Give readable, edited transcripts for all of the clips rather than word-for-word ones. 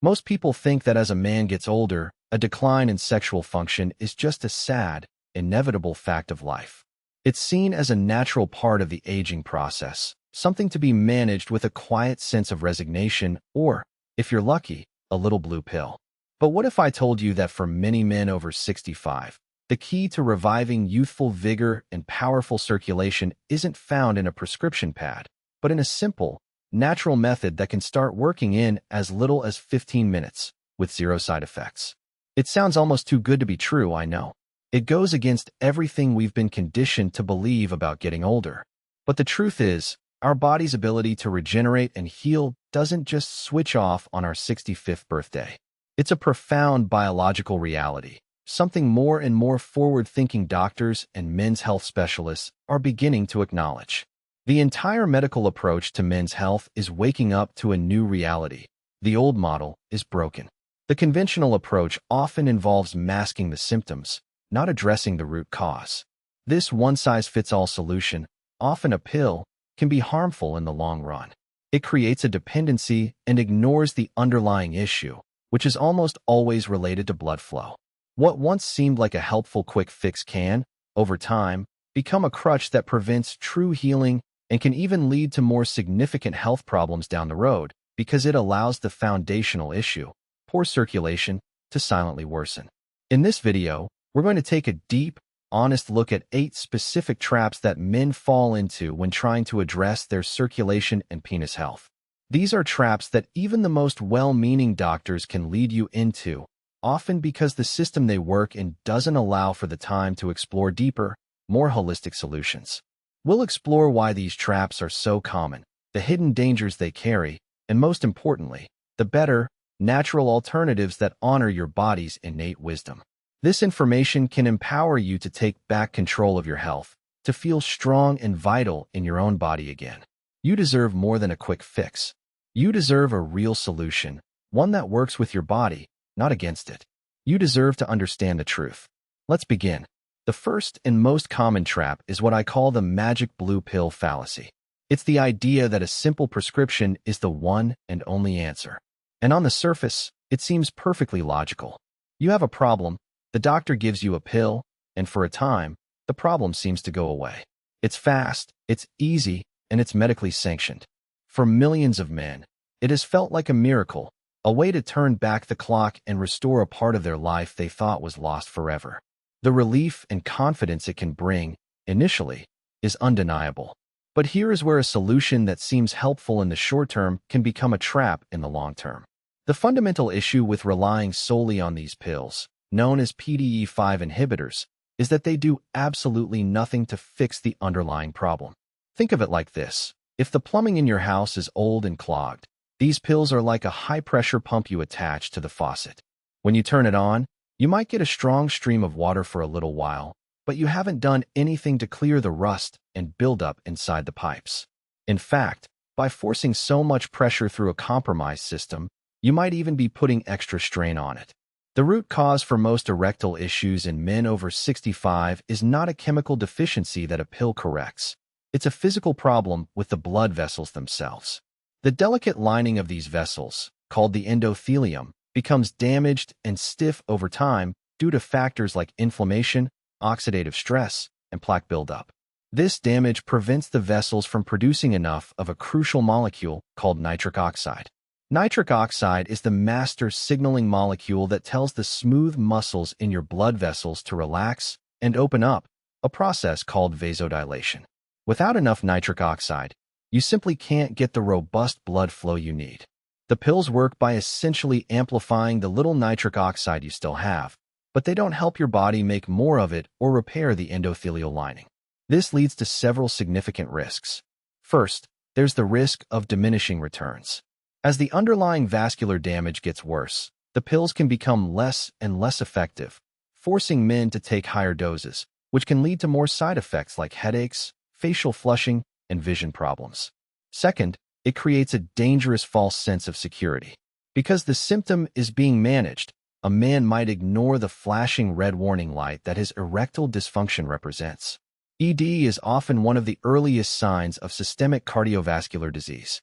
Most people think that as a man gets older, a decline in sexual function is just a sad, inevitable fact of life. It's seen as a natural part of the aging process, something to be managed with a quiet sense of resignation or, if you're lucky, a little blue pill. But what if I told you that for many men over 65, the key to reviving youthful vigor and powerful circulation isn't found in a prescription pad, but in a simple, natural method that can start working in as little as 15 minutes, with zero side effects? It sounds almost too good to be true, I know. It goes against everything we've been conditioned to believe about getting older. But the truth is, our body's ability to regenerate and heal doesn't just switch off on our 65th birthday. It's a profound biological reality, something more and more forward-thinking doctors and men's health specialists are beginning to acknowledge. The entire medical approach to men's health is waking up to a new reality. The old model is broken. The conventional approach often involves masking the symptoms, not addressing the root cause. This one-size-fits-all solution, often a pill, can be harmful in the long run. It creates a dependency and ignores the underlying issue, which is almost always related to blood flow. What once seemed like a helpful quick fix can, over time, become a crutch that prevents true healing and can even lead to more significant health problems down the road because it allows the foundational issue, poor circulation, to silently worsen. In this video, we're going to take a deep, honest look at 8 specific traps that men fall into when trying to address their circulation and penis health. These are traps that even the most well-meaning doctors can lead you into, often because the system they work in doesn't allow for the time to explore deeper, more holistic solutions. We'll explore why these traps are so common, the hidden dangers they carry, and most importantly, the better, natural alternatives that honor your body's innate wisdom. This information can empower you to take back control of your health, to feel strong and vital in your own body again. You deserve more than a quick fix. You deserve a real solution, one that works with your body, not against it. You deserve to understand the truth. Let's begin. The first and most common trap is what I call the magic blue pill fallacy. It's the idea that a simple prescription is the one and only answer. And on the surface, it seems perfectly logical. You have a problem, the doctor gives you a pill, and for a time, the problem seems to go away. It's fast, it's easy, and it's medically sanctioned. For millions of men, it has felt like a miracle, a way to turn back the clock and restore a part of their life they thought was lost forever. The relief and confidence it can bring, initially, is undeniable. But here is where a solution that seems helpful in the short term can become a trap in the long term. The fundamental issue with relying solely on these pills, known as PDE5 inhibitors, is that they do absolutely nothing to fix the underlying problem. Think of it like this. If the plumbing in your house is old and clogged, these pills are like a high-pressure pump you attach to the faucet. When you turn it on, you might get a strong stream of water for a little while, but you haven't done anything to clear the rust and buildup inside the pipes. In fact, by forcing so much pressure through a compromised system, you might even be putting extra strain on it. The root cause for most erectile issues in men over 65 is not a chemical deficiency that a pill corrects. It's a physical problem with the blood vessels themselves. The delicate lining of these vessels, called the endothelium, becomes damaged and stiff over time due to factors like inflammation, oxidative stress, and plaque buildup. This damage prevents the vessels from producing enough of a crucial molecule called nitric oxide. Nitric oxide is the master signaling molecule that tells the smooth muscles in your blood vessels to relax and open up, a process called vasodilation. Without enough nitric oxide, you simply can't get the robust blood flow you need. The pills work by essentially amplifying the little nitric oxide you still have, but they don't help your body make more of it or repair the endothelial lining. This leads to several significant risks. First, there's the risk of diminishing returns. As the underlying vascular damage gets worse, the pills can become less and less effective, forcing men to take higher doses, which can lead to more side effects like headaches, facial flushing, and vision problems. Second, it creates a dangerous false sense of security. Because the symptom is being managed, a man might ignore the flashing red warning light that his erectile dysfunction represents. ED is often one of the earliest signs of systemic cardiovascular disease.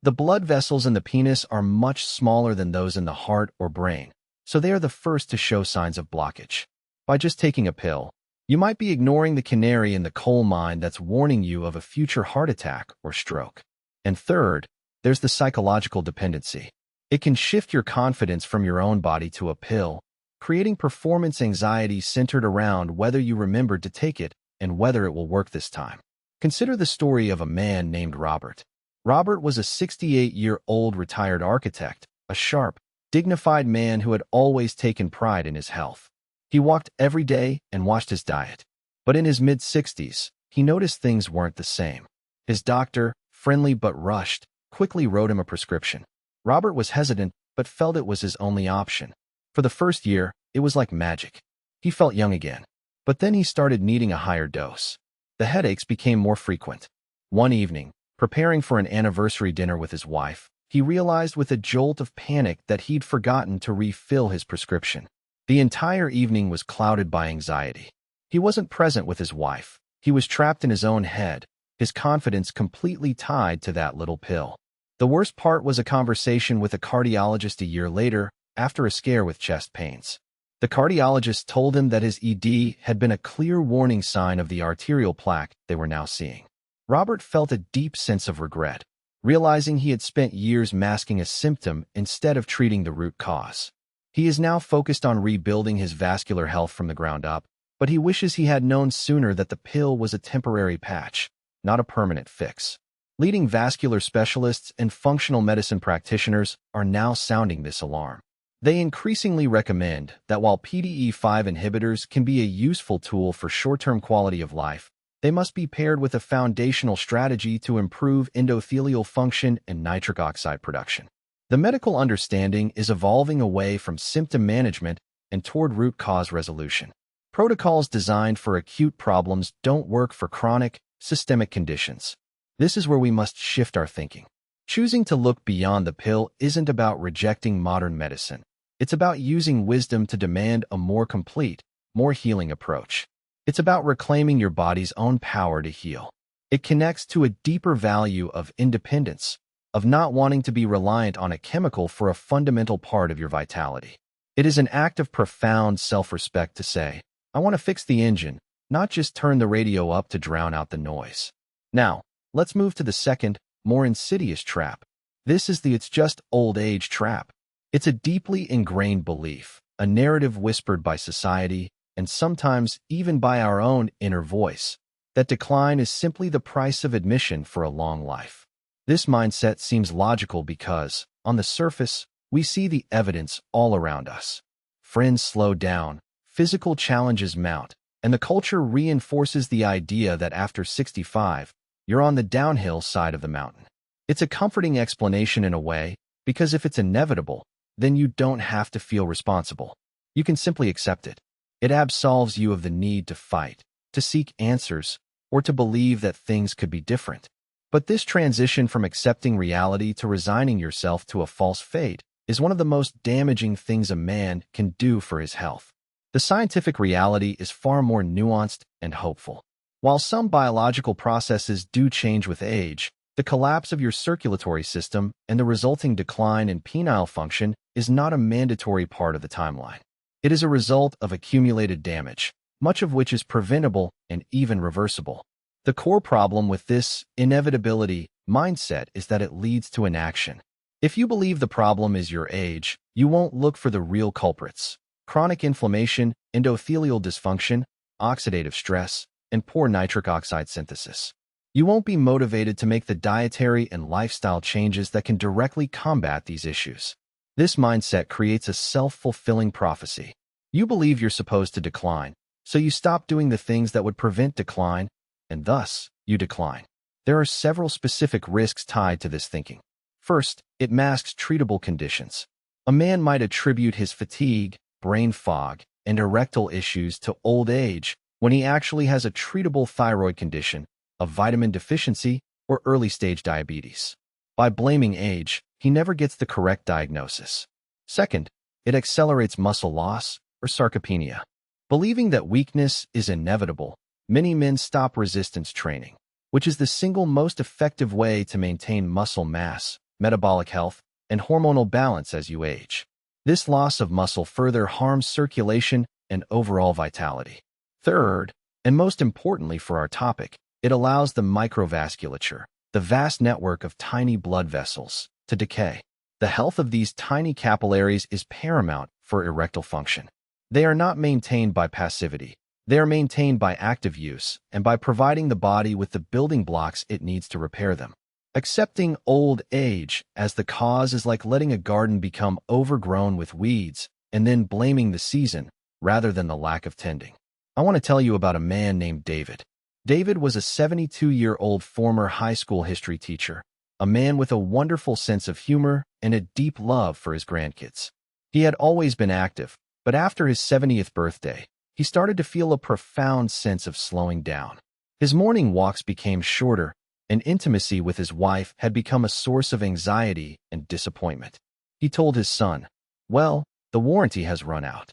The blood vessels in the penis are much smaller than those in the heart or brain, so they are the first to show signs of blockage. By just taking a pill, you might be ignoring the canary in the coal mine that's warning you of a future heart attack or stroke. And third, there's the psychological dependency. It can shift your confidence from your own body to a pill, creating performance anxiety centered around whether you remembered to take it and whether it will work this time. Consider the story of a man named Robert. Robert was a 68-year-old retired architect, a sharp, dignified man who had always taken pride in his health. He walked every day and watched his diet. But in his mid-60s, he noticed things weren't the same. His doctor, friendly but rushed, quickly wrote him a prescription. Robert was hesitant but felt it was his only option. For the first year, it was like magic. He felt young again. But then he started needing a higher dose. The headaches became more frequent. One evening, preparing for an anniversary dinner with his wife, he realized with a jolt of panic that he'd forgotten to refill his prescription. The entire evening was clouded by anxiety. He wasn't present with his wife. He was trapped in his own head, his confidence completely tied to that little pill. The worst part was a conversation with a cardiologist a year later, after a scare with chest pains. The cardiologist told him that his ED had been a clear warning sign of the arterial plaque they were now seeing. Robert felt a deep sense of regret, realizing he had spent years masking a symptom instead of treating the root cause. He is now focused on rebuilding his vascular health from the ground up, but he wishes he had known sooner that the pill was a temporary patch, not a permanent fix. Leading vascular specialists and functional medicine practitioners are now sounding this alarm. They increasingly recommend that while PDE5 inhibitors can be a useful tool for short-term quality of life, they must be paired with a foundational strategy to improve endothelial function and nitric oxide production. The medical understanding is evolving away from symptom management and toward root cause resolution. Protocols designed for acute problems don't work for chronic, systemic conditions. This is where we must shift our thinking. Choosing to look beyond the pill isn't about rejecting modern medicine. It's about using wisdom to demand a more complete, more healing approach. It's about reclaiming your body's own power to heal. It connects to a deeper value of independence, of not wanting to be reliant on a chemical for a fundamental part of your vitality. It is an act of profound self-respect to say, I want to fix the engine, not just turn the radio up to drown out the noise. Now, let's move to the second, more insidious trap. This is the it's just old age trap. It's a deeply ingrained belief, a narrative whispered by society, and sometimes even by our own inner voice, that decline is simply the price of admission for a long life. This mindset seems logical because, on the surface, we see the evidence all around us. Friends slow down, physical challenges mount, and the culture reinforces the idea that after 65, you're on the downhill side of the mountain. It's a comforting explanation in a way, because if it's inevitable, then you don't have to feel responsible. You can simply accept it. It absolves you of the need to fight, to seek answers, or to believe that things could be different. But this transition from accepting reality to resigning yourself to a false fate is one of the most damaging things a man can do for his health. The scientific reality is far more nuanced and hopeful. While some biological processes do change with age, the collapse of your circulatory system and the resulting decline in penile function is not a mandatory part of the timeline. It is a result of accumulated damage, much of which is preventable and even reversible. The core problem with this inevitability mindset is that it leads to inaction. If you believe the problem is your age, you won't look for the real culprits: chronic inflammation, endothelial dysfunction, oxidative stress, and poor nitric oxide synthesis. You won't be motivated to make the dietary and lifestyle changes that can directly combat these issues. This mindset creates a self-fulfilling prophecy. You believe you're supposed to decline, so you stop doing the things that would prevent decline, and thus, you decline. There are several specific risks tied to this thinking. First, it masks treatable conditions. A man might attribute his fatigue, brain fog, and erectile issues to old age when he actually has a treatable thyroid condition, a vitamin deficiency, or early-stage diabetes. By blaming age, he never gets the correct diagnosis. Second, it accelerates muscle loss, or sarcopenia. Believing that weakness is inevitable, many men stop resistance training, which is the single most effective way to maintain muscle mass, metabolic health, and hormonal balance as you age. This loss of muscle further harms circulation and overall vitality. Third, and most importantly for our topic, it allows the microvasculature, the vast network of tiny blood vessels, to decay. The health of these tiny capillaries is paramount for erectile function. They are not maintained by passivity. They are maintained by active use and by providing the body with the building blocks it needs to repair them. Accepting old age as the cause is like letting a garden become overgrown with weeds and then blaming the season rather than the lack of tending. I want to tell you about a man named David. David was a 72-year-old former high school history teacher, a man with a wonderful sense of humor and a deep love for his grandkids. He had always been active, but after his 70th birthday, he started to feel a profound sense of slowing down. His morning walks became shorter, and intimacy with his wife had become a source of anxiety and disappointment. He told his son, "Well, the warranty has run out."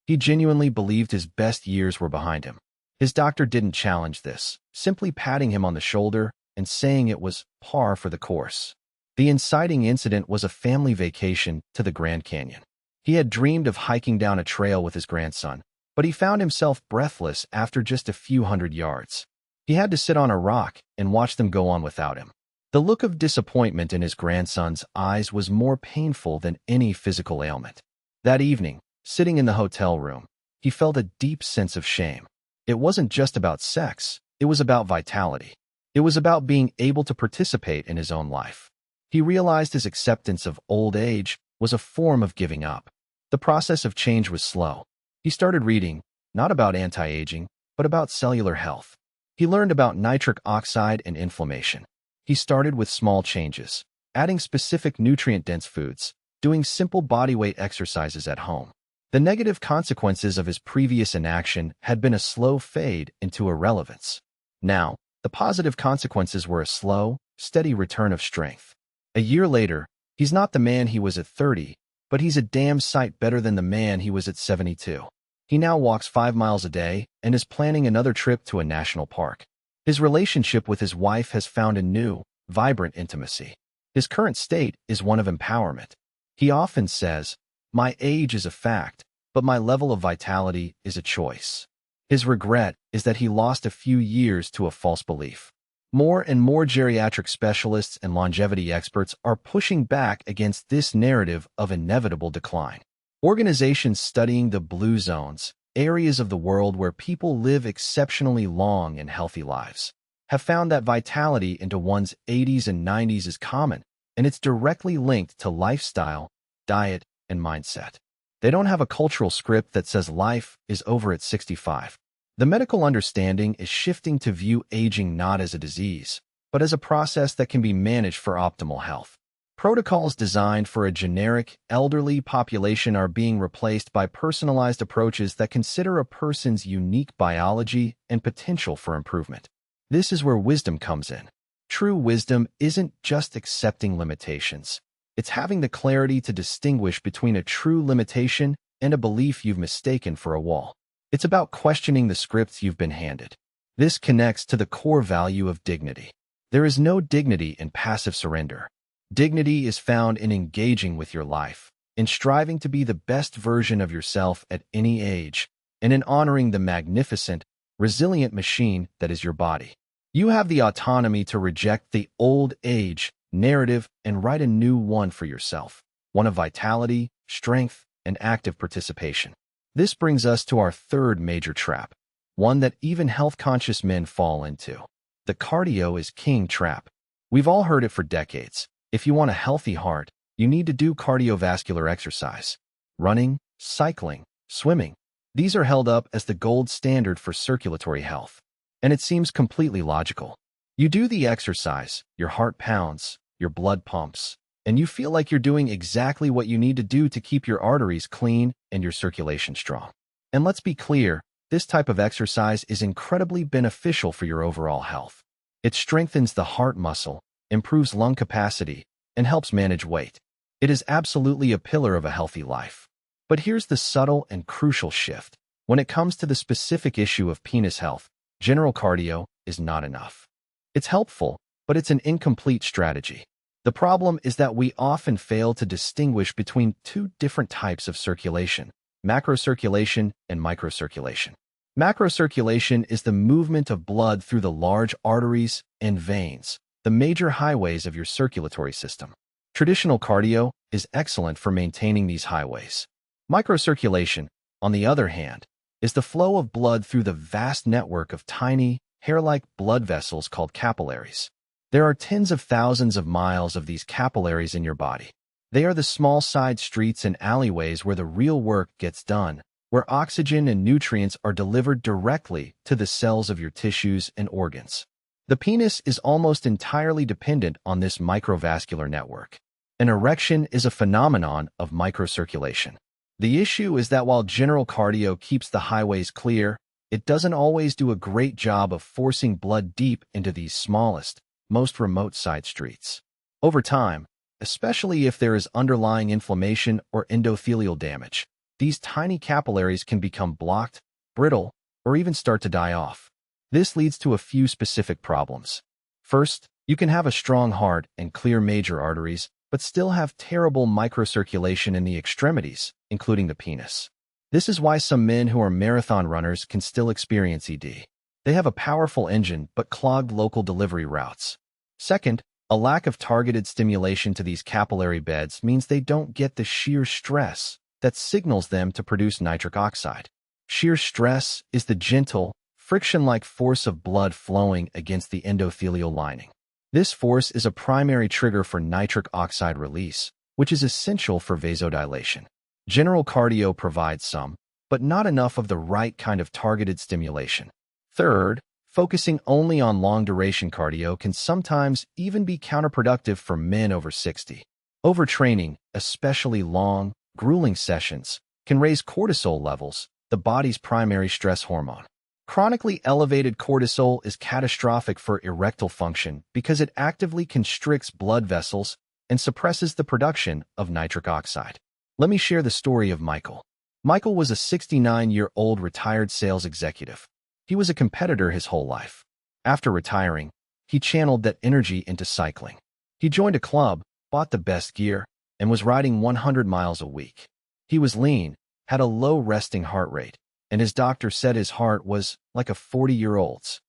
He genuinely believed his best years were behind him. His doctor didn't challenge this, simply patting him on the shoulder and saying it was par for the course. The inciting incident was a family vacation to the Grand Canyon. He had dreamed of hiking down a trail with his grandson, but he found himself breathless after just a few hundred yards. He had to sit on a rock and watch them go on without him. The look of disappointment in his grandson's eyes was more painful than any physical ailment. That evening, sitting in the hotel room, he felt a deep sense of shame. It wasn't just about sex, it was about vitality. It was about being able to participate in his own life. He realized his acceptance of old age was a form of giving up. The process of change was slow. He started reading, not about anti-aging, but about cellular health. He learned about nitric oxide and inflammation. He started with small changes, adding specific nutrient-dense foods, doing simple bodyweight exercises at home. The negative consequences of his previous inaction had been a slow fade into irrelevance. Now, the positive consequences were a slow, steady return of strength. A year later, he's not the man he was at 30, but he's a damn sight better than the man he was at 72. He now walks 5 miles a day and is planning another trip to a national park. His relationship with his wife has found a new, vibrant intimacy. His current state is one of empowerment. He often says, "My age is a fact, but my level of vitality is a choice." His regret is that he lost a few years to a false belief. More and more geriatric specialists and longevity experts are pushing back against this narrative of inevitable decline. Organizations studying the blue zones, areas of the world where people live exceptionally long and healthy lives, have found that vitality into one's 80s and 90s is common, and it's directly linked to lifestyle, diet, and mindset. They don't have a cultural script that says life is over at 65. The medical understanding is shifting to view aging not as a disease, but as a process that can be managed for optimal health. Protocols designed for a generic, elderly population are being replaced by personalized approaches that consider a person's unique biology and potential for improvement. This is where wisdom comes in. True wisdom isn't just accepting limitations. It's having the clarity to distinguish between a true limitation and a belief you've mistaken for a wall. It's about questioning the scripts you've been handed. This connects to the core value of dignity. There is no dignity in passive surrender. Dignity is found in engaging with your life, in striving to be the best version of yourself at any age, and in honoring the magnificent, resilient machine that is your body. You have the autonomy to reject the old age narrative and write a new one for yourself, one of vitality, strength, and active participation. This brings us to our third major trap, one that even health-conscious men fall into. The cardio is king trap. We've all heard it for decades. If you want a healthy heart, you need to do cardiovascular exercise. Running, cycling, swimming. These are held up as the gold standard for circulatory health. And it seems completely logical. You do the exercise, your heart pounds, your blood pumps, and you feel like you're doing exactly what you need to do to keep your arteries clean and your circulation strong. And let's be clear, this type of exercise is incredibly beneficial for your overall health. It strengthens the heart muscle, improves lung capacity, and helps manage weight. It is absolutely a pillar of a healthy life. But here's the subtle and crucial shift. When it comes to the specific issue of penis health, general cardio is not enough. It's helpful, but it's an incomplete strategy. The problem is that we often fail to distinguish between two different types of circulation: macrocirculation and microcirculation. Macrocirculation is the movement of blood through the large arteries and veins, the major highways of your circulatory system. Traditional cardio is excellent for maintaining these highways. Microcirculation, on the other hand, is the flow of blood through the vast network of tiny, hair-like blood vessels called capillaries. There are tens of thousands of miles of these capillaries in your body. They are the small side streets and alleyways where the real work gets done, where oxygen and nutrients are delivered directly to the cells of your tissues and organs. The penis is almost entirely dependent on this microvascular network. An erection is a phenomenon of microcirculation. The issue is that while general cardio keeps the highways clear, it doesn't always do a great job of forcing blood deep into these smallest, most remote side streets. Over time, especially if there is underlying inflammation or endothelial damage, these tiny capillaries can become blocked, brittle, or even start to die off. This leads to a few specific problems. First, you can have a strong heart and clear major arteries, but still have terrible microcirculation in the extremities, including the penis. This is why some men who are marathon runners can still experience ED. They have a powerful engine but clogged local delivery routes. Second, a lack of targeted stimulation to these capillary beds means they don't get the shear stress that signals them to produce nitric oxide. Shear stress is the gentle, friction-like force of blood flowing against the endothelial lining. This force is a primary trigger for nitric oxide release, which is essential for vasodilation. General cardio provides some, but not enough of the right kind of targeted stimulation. Third, focusing only on long-duration cardio can sometimes even be counterproductive for men over 60. Overtraining, especially long, grueling sessions, can raise cortisol levels, the body's primary stress hormone. Chronically elevated cortisol is catastrophic for erectile function because it actively constricts blood vessels and suppresses the production of nitric oxide. Let me share the story of Michael. Michael was a 69-year-old retired sales executive. He was a competitor his whole life. After retiring, he channeled that energy into cycling. He joined a club, bought the best gear, and was riding 100 miles a week. He was lean, had a low resting heart rate, and his doctor said his heart was like a 40-year-old's.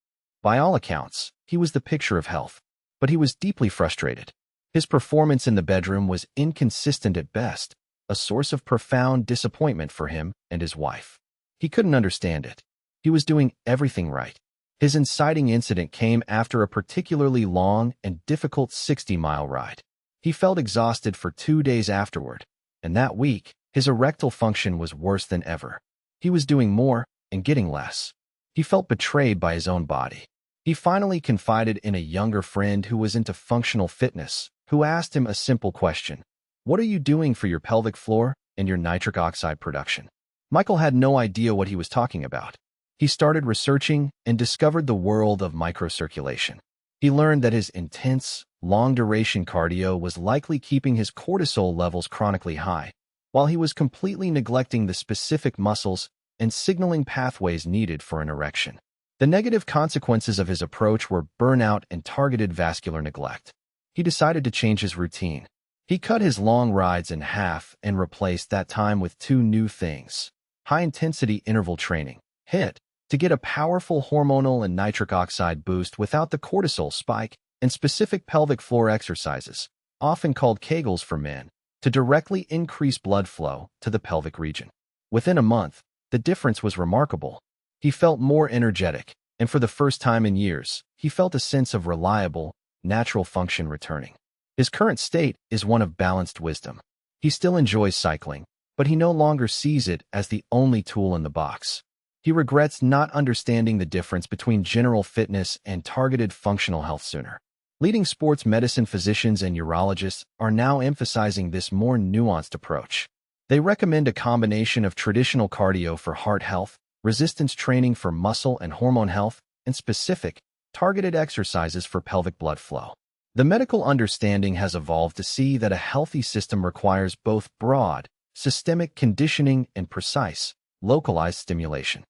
By all accounts, he was the picture of health, but he was deeply frustrated. His performance in the bedroom was inconsistent at best, a source of profound disappointment for him and his wife. He couldn't understand it. He was doing everything right. His inciting incident came after a particularly long and difficult 60-mile ride. He felt exhausted for 2 days afterward, and that week, his erectile function was worse than ever. He was doing more and getting less. He felt betrayed by his own body. He finally confided in a younger friend who was into functional fitness, who asked him a simple question: "What are you doing for your pelvic floor and your nitric oxide production?" Michael had no idea what he was talking about. He started researching and discovered the world of microcirculation. He learned that his intense, long-duration cardio was likely keeping his cortisol levels chronically high, while he was completely neglecting the specific muscles and signaling pathways needed for an erection. The negative consequences of his approach were burnout and targeted vascular neglect. He decided to change his routine. He cut his long rides in half and replaced that time with 2 new things: high-intensity interval training, HIIT, to get a powerful hormonal and nitric oxide boost without the cortisol spike, and specific pelvic floor exercises, often called Kegels for men, to directly increase blood flow to the pelvic region. Within a month, the difference was remarkable. He felt more energetic, and for the first time in years, he felt a sense of reliable, natural function returning. His current state is one of balanced wisdom. He still enjoys cycling, but he no longer sees it as the only tool in the box. He regrets not understanding the difference between general fitness and targeted functional health sooner. Leading sports medicine physicians and urologists are now emphasizing this more nuanced approach. They recommend a combination of traditional cardio for heart health, resistance training for muscle and hormone health, and specific, targeted exercises for pelvic blood flow. The medical understanding has evolved to see that a healthy system requires both broad, systemic conditioning and precise, localized stimulation.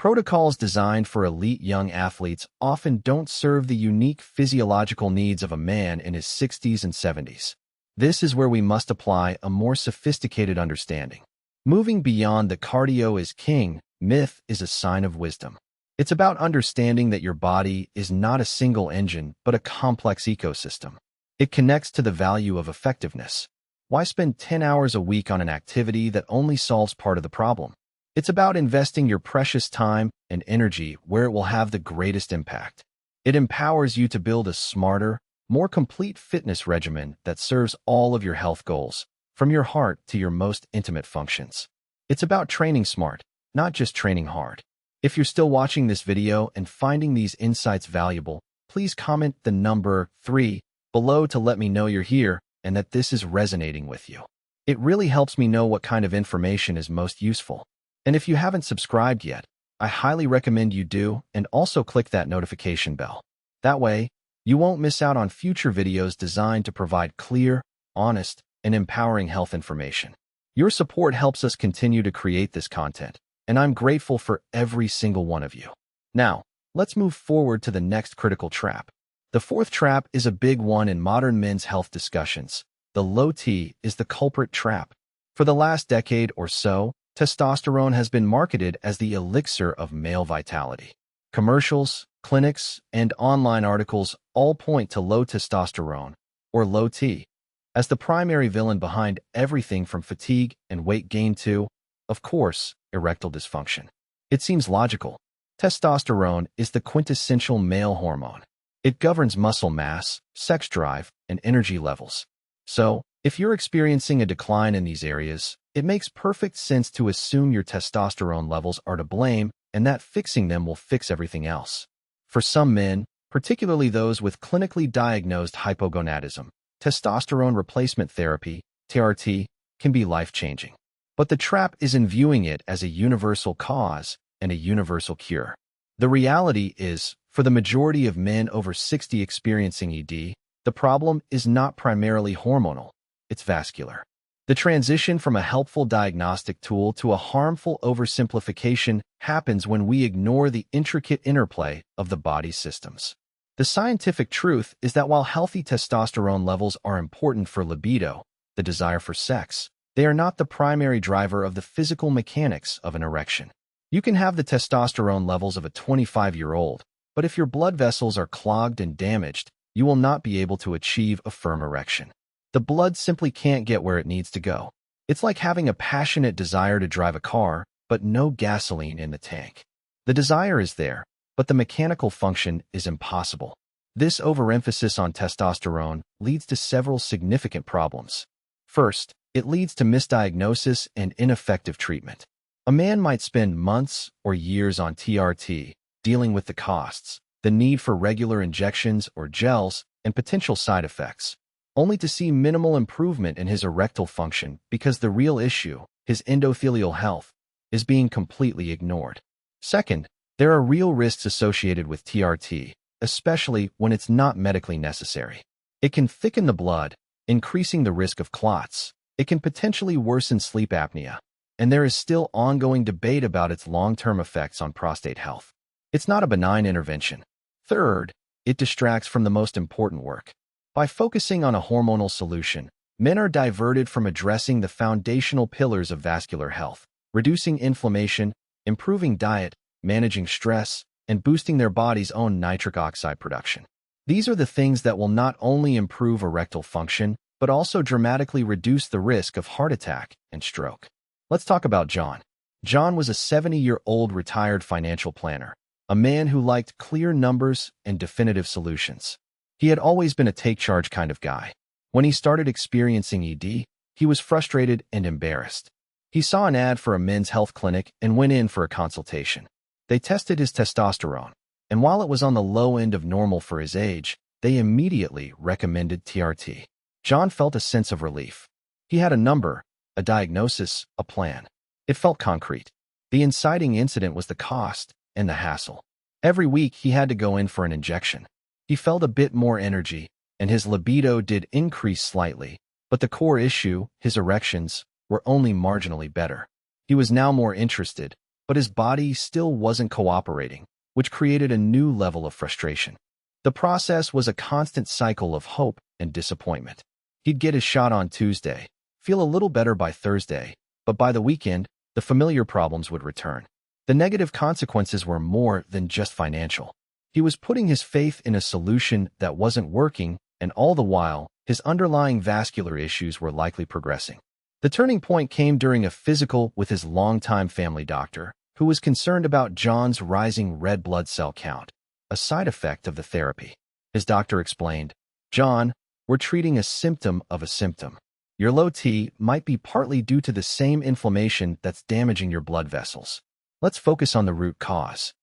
Protocols designed for elite young athletes often don't serve the unique physiological needs of a man in his 60s and 70s. This is where we must apply a more sophisticated understanding. Moving beyond the cardio is king myth is a sign of wisdom. It's about understanding that your body is not a single engine, but a complex ecosystem. It connects to the value of effectiveness. Why spend 10 hours a week on an activity that only solves part of the problem? It's about investing your precious time and energy where it will have the greatest impact. It empowers you to build a smarter, more complete fitness regimen that serves all of your health goals, from your heart to your most intimate functions. It's about training smart, not just training hard. If you're still watching this video and finding these insights valuable, please comment the number 3 below to let me know you're here and that this is resonating with you. It really helps me know what kind of information is most useful. And if you haven't subscribed yet, I highly recommend you do, and also click that notification bell. That way, you won't miss out on future videos designed to provide clear, honest, and empowering health information. Your support helps us continue to create this content, and I'm grateful for every single one of you. Now, let's move forward to the next critical trap. The fourth trap is a big one in modern men's health discussions. The low T is the culprit trap. For the last decade or so, testosterone has been marketed as the elixir of male vitality. Commercials, clinics, and online articles all point to low testosterone, or low T, as the primary villain behind everything from fatigue and weight gain to, of course, erectile dysfunction. It seems logical. Testosterone is the quintessential male hormone. It governs muscle mass, sex drive, and energy levels. So, if you're experiencing a decline in these areas, it makes perfect sense to assume your testosterone levels are to blame and that fixing them will fix everything else. For some men, particularly those with clinically diagnosed hypogonadism, testosterone replacement therapy, TRT, can be life-changing. But the trap is in viewing it as a universal cause and a universal cure. The reality is, for the majority of men over 60 experiencing ED, the problem is not primarily hormonal, it's vascular. The transition from a helpful diagnostic tool to a harmful oversimplification happens when we ignore the intricate interplay of the body's systems. The scientific truth is that while healthy testosterone levels are important for libido, the desire for sex, they are not the primary driver of the physical mechanics of an erection. You can have the testosterone levels of a 25-year-old, but if your blood vessels are clogged and damaged, you will not be able to achieve a firm erection. The blood simply can't get where it needs to go. It's like having a passionate desire to drive a car, but no gasoline in the tank. The desire is there, but the mechanical function is impossible. This overemphasis on testosterone leads to several significant problems. First, it leads to misdiagnosis and ineffective treatment. A man might spend months or years on TRT, dealing with the costs, the need for regular injections or gels, and potential side effects, only to see minimal improvement in his erectile function because the real issue, his endothelial health, is being completely ignored. Second, there are real risks associated with TRT, especially when it's not medically necessary. It can thicken the blood, increasing the risk of clots. It can potentially worsen sleep apnea, and there is still ongoing debate about its long-term effects on prostate health. It's not a benign intervention. Third, it distracts from the most important work. By focusing on a hormonal solution, men are diverted from addressing the foundational pillars of vascular health, reducing inflammation, improving diet, managing stress, and boosting their body's own nitric oxide production. These are the things that will not only improve erectile function, but also dramatically reduce the risk of heart attack and stroke. Let's talk about John. John was a 70-year-old retired financial planner, a man who liked clear numbers and definitive solutions. He had always been a take-charge kind of guy. When he started experiencing ED, he was frustrated and embarrassed. He saw an ad for a men's health clinic and went in for a consultation. They tested his testosterone, and while it was on the low end of normal for his age, they immediately recommended TRT. John felt a sense of relief. He had a number, a diagnosis, a plan. It felt concrete. The inciting incident was the cost and the hassle. Every week he had to go in for an injection. He felt a bit more energy, and his libido did increase slightly, but the core issue, his erections, were only marginally better. He was now more interested, but his body still wasn't cooperating, which created a new level of frustration. The process was a constant cycle of hope and disappointment. He'd get his shot on Tuesday, feel a little better by Thursday, but by the weekend, the familiar problems would return. The negative consequences were more than just financial. He was putting his faith in a solution that wasn't working, and all the while, his underlying vascular issues were likely progressing. The turning point came during a physical with his longtime family doctor, who was concerned about John's rising red blood cell count, a side effect of the therapy. His doctor explained, "John, we're treating a symptom of a symptom. Your low T might be partly due to the same inflammation that's damaging your blood vessels. Let's focus on the root cause."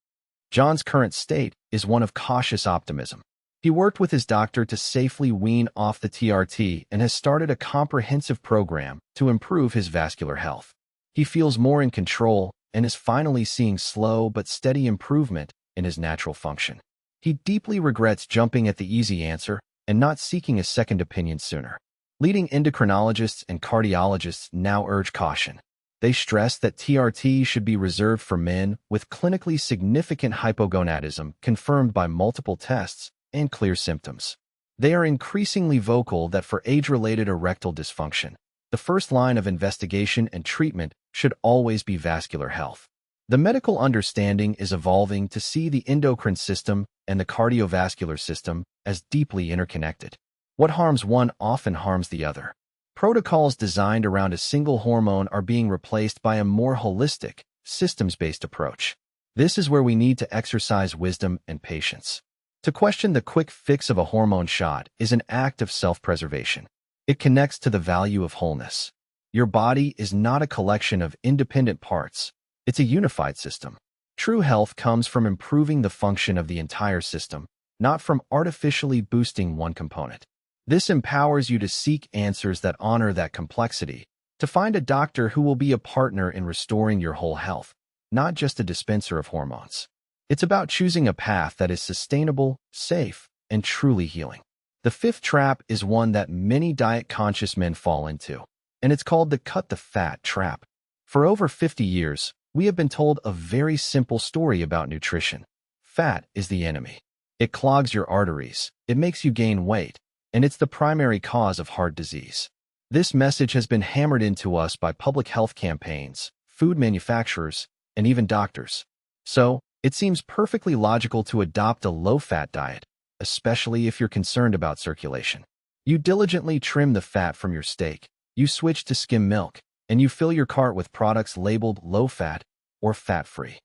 John's current state is one of cautious optimism. He worked with his doctor to safely wean off the TRT and has started a comprehensive program to improve his vascular health. He feels more in control and is finally seeing slow but steady improvement in his natural function. He deeply regrets jumping at the easy answer and not seeking a second opinion sooner. Leading endocrinologists and cardiologists now urge caution. They stress that TRT should be reserved for men with clinically significant hypogonadism confirmed by multiple tests and clear symptoms. They are increasingly vocal that for age-related erectile dysfunction, the first line of investigation and treatment should always be vascular health. The medical understanding is evolving to see the endocrine system and the cardiovascular system as deeply interconnected. What harms one often harms the other. Protocols designed around a single hormone are being replaced by a more holistic, systems-based approach. This is where we need to exercise wisdom and patience. To question the quick fix of a hormone shot is an act of self-preservation. It connects to the value of wholeness. Your body is not a collection of independent parts. It's a unified system. True health comes from improving the function of the entire system, not from artificially boosting one component. This empowers you to seek answers that honor that complexity, to find a doctor who will be a partner in restoring your whole health, not just a dispenser of hormones. It's about choosing a path that is sustainable, safe, and truly healing. The fifth trap is one that many diet-conscious men fall into, and it's called the cut the fat trap. For over 50 years, we have been told a very simple story about nutrition. Fat is the enemy. It clogs your arteries, it makes you gain weight, and it's the primary cause of heart disease. This message has been hammered into us by public health campaigns, food manufacturers, and even doctors. So, it seems perfectly logical to adopt a low-fat diet, especially if you're concerned about circulation. You diligently trim the fat from your steak, you switch to skim milk, and you fill your cart with products labeled low-fat or fat-free.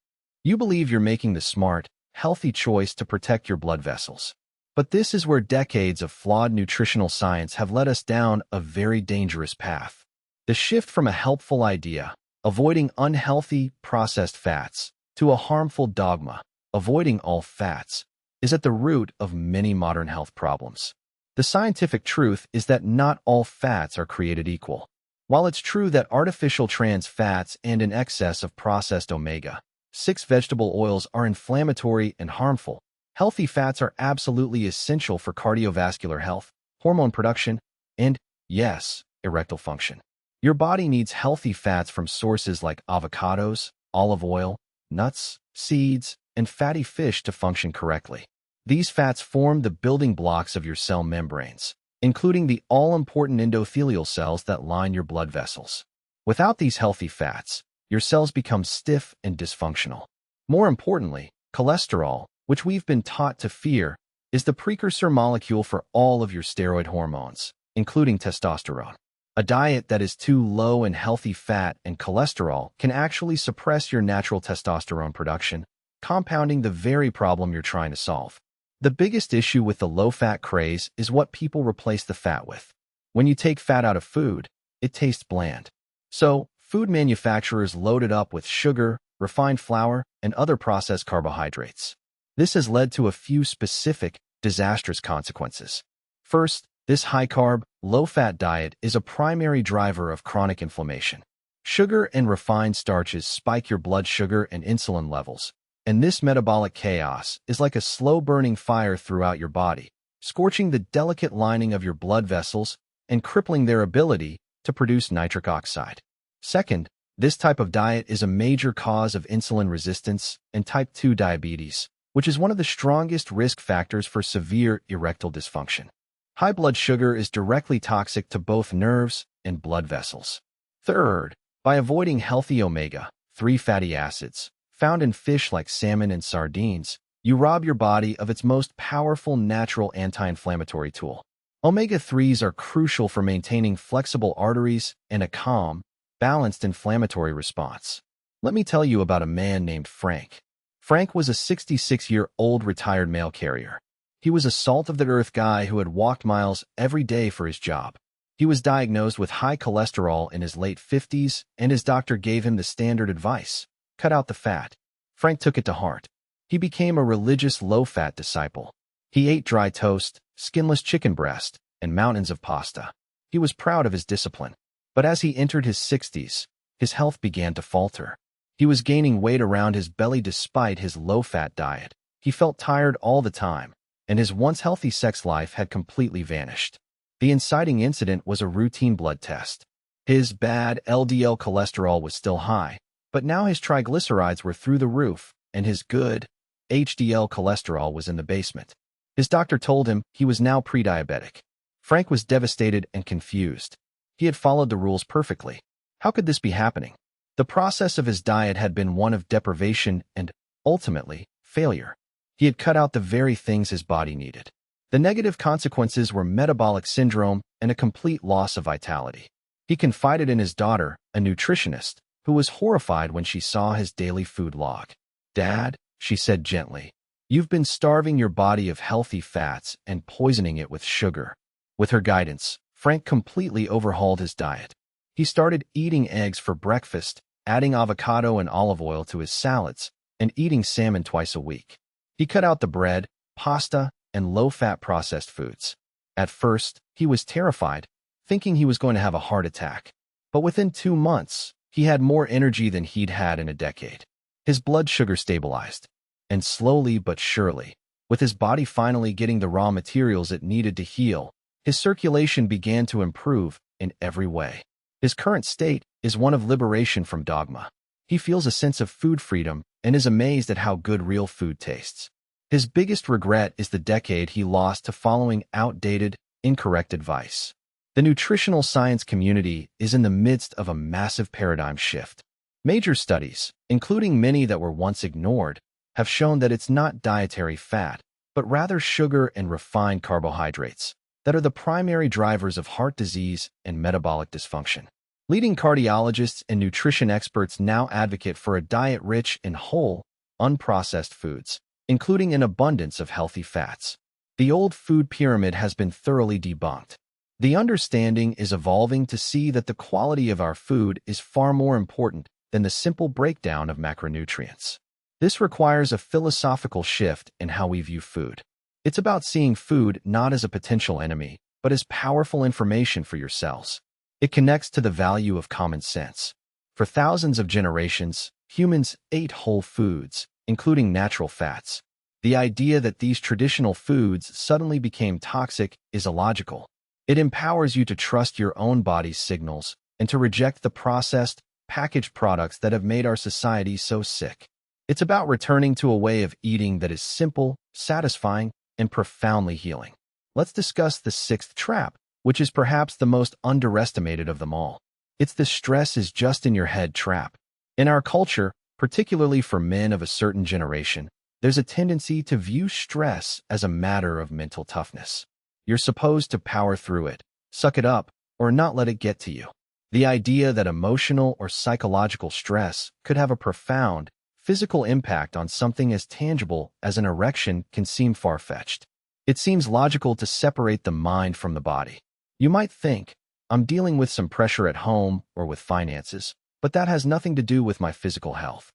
You believe you're making the smart, healthy choice to protect your blood vessels. But this is where decades of flawed nutritional science have led us down a very dangerous path. The shift from a helpful idea, avoiding unhealthy, processed fats, to a harmful dogma, avoiding all fats, is at the root of many modern health problems. The scientific truth is that not all fats are created equal. While it's true that artificial trans fats and an excess of processed omega-6 vegetable oils are inflammatory and harmful, healthy fats are absolutely essential for cardiovascular health, hormone production, and, yes, erectile function. Your body needs healthy fats from sources like avocados, olive oil, nuts, seeds, and fatty fish to function correctly. These fats form the building blocks of your cell membranes, including the all-important endothelial cells that line your blood vessels. Without these healthy fats, your cells become stiff and dysfunctional. More importantly, cholesterol, which we've been taught to fear, is the precursor molecule for all of your steroid hormones, including testosterone. A diet that is too low in healthy fat and cholesterol can actually suppress your natural testosterone production, compounding the very problem you're trying to solve. The biggest issue with the low-fat craze is what people replace the fat with. When you take fat out of food, it tastes bland. So, food manufacturers load it up with sugar, refined flour, and other processed carbohydrates. This has led to a few specific, disastrous consequences. First, this high-carb, low-fat diet is a primary driver of chronic inflammation. Sugar and refined starches spike your blood sugar and insulin levels, and this metabolic chaos is like a slow-burning fire throughout your body, scorching the delicate lining of your blood vessels and crippling their ability to produce nitric oxide. Second, This type of diet is a major cause of insulin resistance and type 2 diabetes, which is one of the strongest risk factors for severe erectile dysfunction. High blood sugar is directly toxic to both nerves and blood vessels. Third, by avoiding healthy omega-3 fatty acids, found in fish like salmon and sardines, you rob your body of its most powerful natural anti-inflammatory tool. Omega-3s are crucial for maintaining flexible arteries and a calm, balanced inflammatory response. Let me tell you about a man named Frank. Frank was a 66-year-old retired mail carrier. He was a salt-of-the-earth guy who had walked miles every day for his job. He was diagnosed with high cholesterol in his late 50s, and his doctor gave him the standard advice: cut out the fat. Frank took it to heart. He became a religious low-fat disciple. He ate dry toast, skinless chicken breast, and mountains of pasta. He was proud of his discipline. But as he entered his 60s, his health began to falter. He was gaining weight around his belly despite his low-fat diet. He felt tired all the time, and his once healthy sex life had completely vanished. The inciting incident was a routine blood test. His bad LDL cholesterol was still high, but now his triglycerides were through the roof, and his good HDL cholesterol was in the basement. His doctor told him he was now pre-diabetic. Frank was devastated and confused. He had followed the rules perfectly. How could this be happening? The process of his diet had been one of deprivation and, ultimately, failure. He had cut out the very things his body needed. The negative consequences were metabolic syndrome and a complete loss of vitality. He confided in his daughter, a nutritionist, who was horrified when she saw his daily food log. "Dad," she said gently, "you've been starving your body of healthy fats and poisoning it with sugar." With her guidance, Frank completely overhauled his diet. He started eating eggs for breakfast, adding avocado and olive oil to his salads, and eating salmon twice a week. He cut out the bread, pasta, and low-fat processed foods. At first, he was terrified, thinking he was going to have a heart attack. But within 2 months, he had more energy than he'd had in a decade. His blood sugar stabilized. And slowly but surely, with his body finally getting the raw materials it needed to heal, his circulation began to improve in every way. His current state is one of liberation from dogma. He feels a sense of food freedom and is amazed at how good real food tastes. His biggest regret is the decade he lost to following outdated, incorrect advice. The nutritional science community is in the midst of a massive paradigm shift. Major studies, including many that were once ignored, have shown that it's not dietary fat, but rather sugar and refined carbohydrates that are the primary drivers of heart disease and metabolic dysfunction. Leading cardiologists and nutrition experts now advocate for a diet rich in whole, unprocessed foods, including an abundance of healthy fats. The old food pyramid has been thoroughly debunked. The understanding is evolving to see that the quality of our food is far more important than the simple breakdown of macronutrients. This requires a philosophical shift in how we view food. It's about seeing food not as a potential enemy, but as powerful information for your cells. It connects to the value of common sense. For thousands of generations, humans ate whole foods, including natural fats. The idea that these traditional foods suddenly became toxic is illogical. It empowers you to trust your own body's signals and to reject the processed, packaged products that have made our society so sick. It's about returning to a way of eating that is simple, satisfying, and profoundly healing. Let's discuss the sixth trap, which is perhaps the most underestimated of them all. It's the stress is just in your head trap. In our culture, particularly for men of a certain generation, there's a tendency to view stress as a matter of mental toughness. You're supposed to power through it, suck it up, or not let it get to you. The idea that emotional or psychological stress could have a profound, physical impact on something as tangible as an erection can seem far-fetched. It seems logical to separate the mind from the body. You might think, I'm dealing with some pressure at home or with finances, but that has nothing to do with my physical health.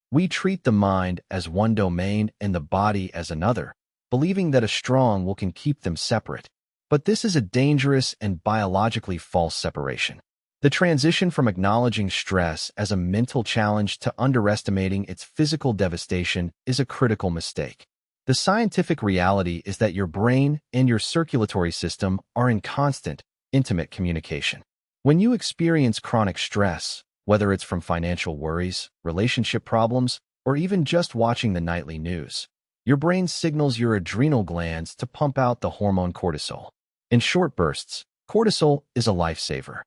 We treat the mind as one domain and the body as another, believing that a strong will can keep them separate. But this is a dangerous and biologically false separation. The transition from acknowledging stress as a mental challenge to underestimating its physical devastation is a critical mistake. The scientific reality is that your brain and your circulatory system are in constant, intimate communication. When you experience chronic stress, Whether it's from financial worries, relationship problems, or even just watching the nightly news, your brain signals your adrenal glands to pump out the hormone cortisol. In short bursts, cortisol is a lifesaver.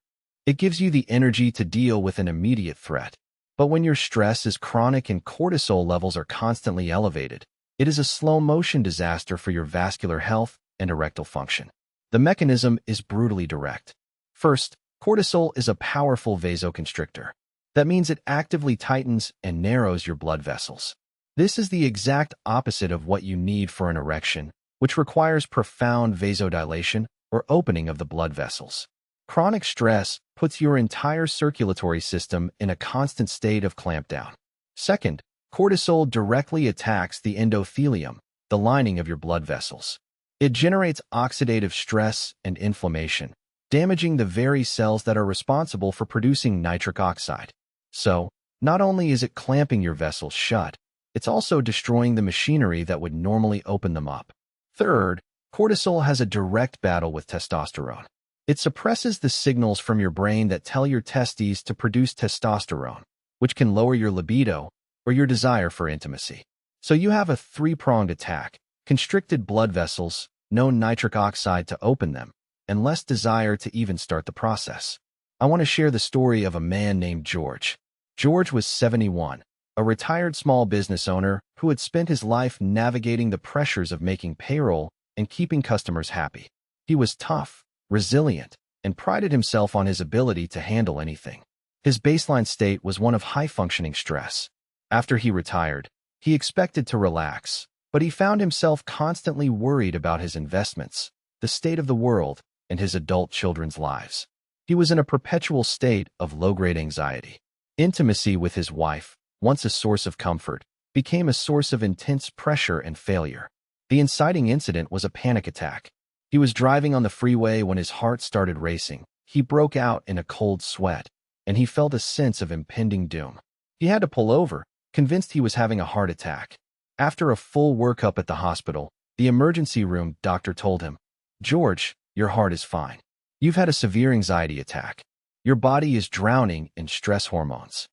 It gives you the energy to deal with an immediate threat. But when your stress is chronic and cortisol levels are constantly elevated, it is a slow-motion disaster for your vascular health and erectile function. The mechanism is brutally direct. First, cortisol is a powerful vasoconstrictor. That means it actively tightens and narrows your blood vessels. This is the exact opposite of what you need for an erection, which requires profound vasodilation or opening of the blood vessels. Chronic stress puts your entire circulatory system in a constant state of clampdown. Second, cortisol directly attacks the endothelium, the lining of your blood vessels. It generates oxidative stress and inflammation, damaging the very cells that are responsible for producing nitric oxide. So, not only is it clamping your vessels shut, it's also destroying the machinery that would normally open them up. Third, cortisol has a direct battle with testosterone. It suppresses the signals from your brain that tell your testes to produce testosterone, which can lower your libido or your desire for intimacy. So you have a three-pronged attack: constricted blood vessels, no nitric oxide to open them, and less desire to even start the process. I want to share the story of a man named George. George was 71, a retired small business owner who had spent his life navigating the pressures of making payroll and keeping customers happy. He was tough, resilient, and prided himself on his ability to handle anything. His baseline state was one of high-functioning stress. After he retired, he expected to relax, but he found himself constantly worried about his investments, the state of the world, and his adult children's lives. He was in a perpetual state of low-grade anxiety. Intimacy with his wife, once a source of comfort, became a source of intense pressure and failure. The inciting incident was a panic attack. He was driving on the freeway when his heart started racing. He broke out in a cold sweat, and he felt a sense of impending doom. He had to pull over, convinced he was having a heart attack. After a full workup at the hospital, the emergency room doctor told him, "George, your heart is fine. You've had a severe anxiety attack. Your body is drowning in stress hormones."